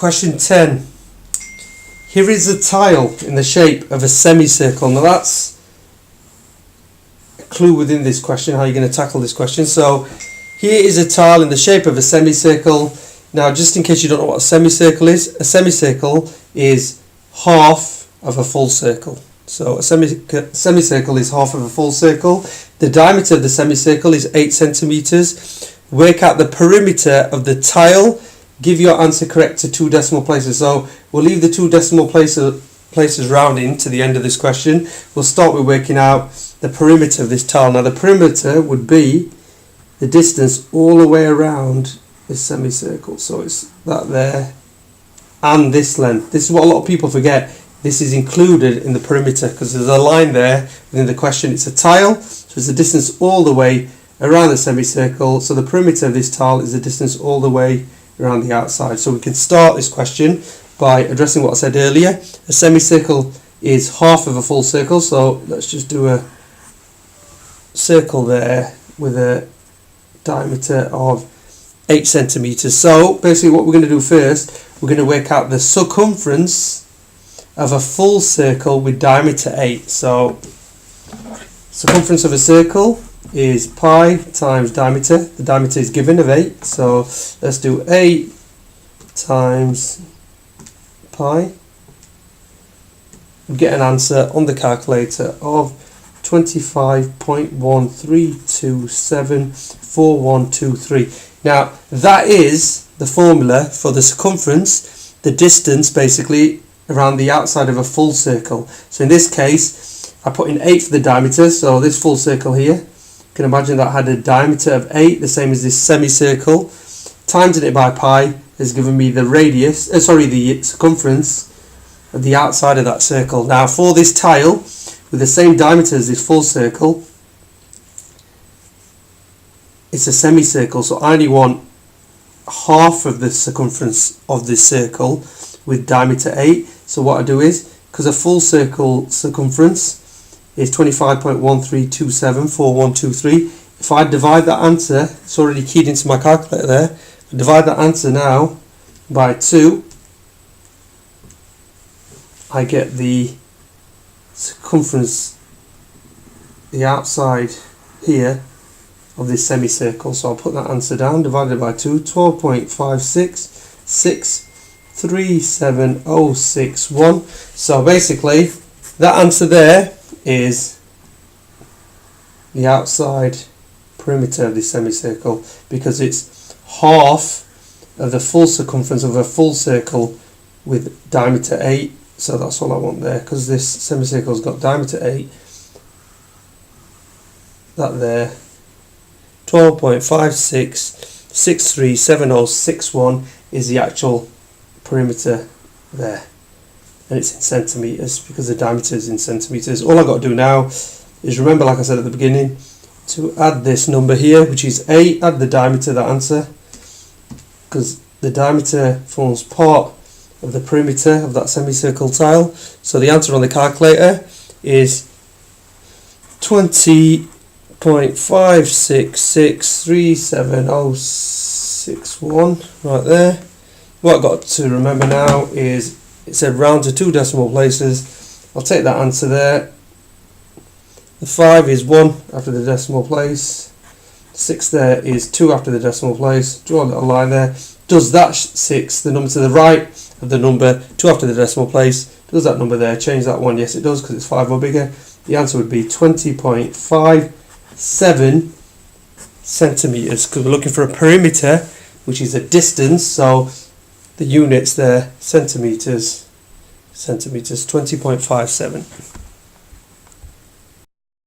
Question 10. Here is a tile in the shape of a semicircle. Now that's a clue within this question, how you're going to tackle this question. So here is a tile in the shape of a semicircle. Now just in case you don't know what a semicircle is half of a full circle. So a semicircle is half of a full circle. The diameter of the semicircle is 8 centimeters. Work out the perimeter of the tile. Give your answer correct to 2 decimal places. So we'll leave the 2 decimal places rounding to the end of this question. We'll start with working out the perimeter of this tile. Now the perimeter would be the distance all the way around this semicircle. So it's that there and this length. This is what a lot of people forget. This is included in the perimeter because there's a line there within the question. It's a tile, so it's the distance all the way around the semicircle. So the perimeter of this tile is the distance all the way around the outside. So we can start this question by addressing what I said earlier. A semicircle is half of a full circle, so let's just do a circle there with a diameter of 8 centimeters. So basically what we're going to do first, we're going to work out the circumference of a full circle with diameter 8. So circumference of a circle is pi times diameter. The diameter is given of 8, so let's do 8 times pi. We get an answer on the calculator of 25.13274123. Now that is the formula for the circumference, the distance basically around the outside of a full circle. So in this case I put in 8 for the diameter, so this full circle here, you can imagine that had a diameter of 8, the same as this semicircle, times it by pi has given me the radius, the circumference of the outside of that circle. Now for this tile with the same diameter as this full circle, it's a semicircle, so I only want half of the circumference of this circle with diameter 8. So what I do is, because a full circle circumference is 25.13274123, if I divide that answer, it's already keyed into my calculator there, I divide that answer now by 2, I get the circumference, the outside here of this semicircle. So I'll put that answer down, divided by 2, 12.5663761. So basically that answer there is the outside perimeter of this semicircle, because it's half of the full circumference of a full circle with diameter 8. So that's all I want there, because this semicircle's got diameter 8. That there, 12.56637061 is the actual perimeter there, and it's in centimeters because the diameter is in centimeters. All I've got to do now is remember, like I said at the beginning, to add this number here, which is 8, add the diameter, that answer, because the diameter forms part of the perimeter of that semicircle tile. So the answer on the calculator is 20.5663761 right there. What I've got to remember now is it said round to 2 decimal places. I'll take that answer there. The 5 is 1 after the decimal place. 6 there is 2 after the decimal place. Draw a little line there. Does that 6, the number to the right of the number, 2 after the decimal place, does that number there change that 1? Yes it does, because it's 5 or bigger. The answer would be 20.57 centimeters, because we're looking for a perimeter, which is a distance, so the units there, centimeters, 20.57.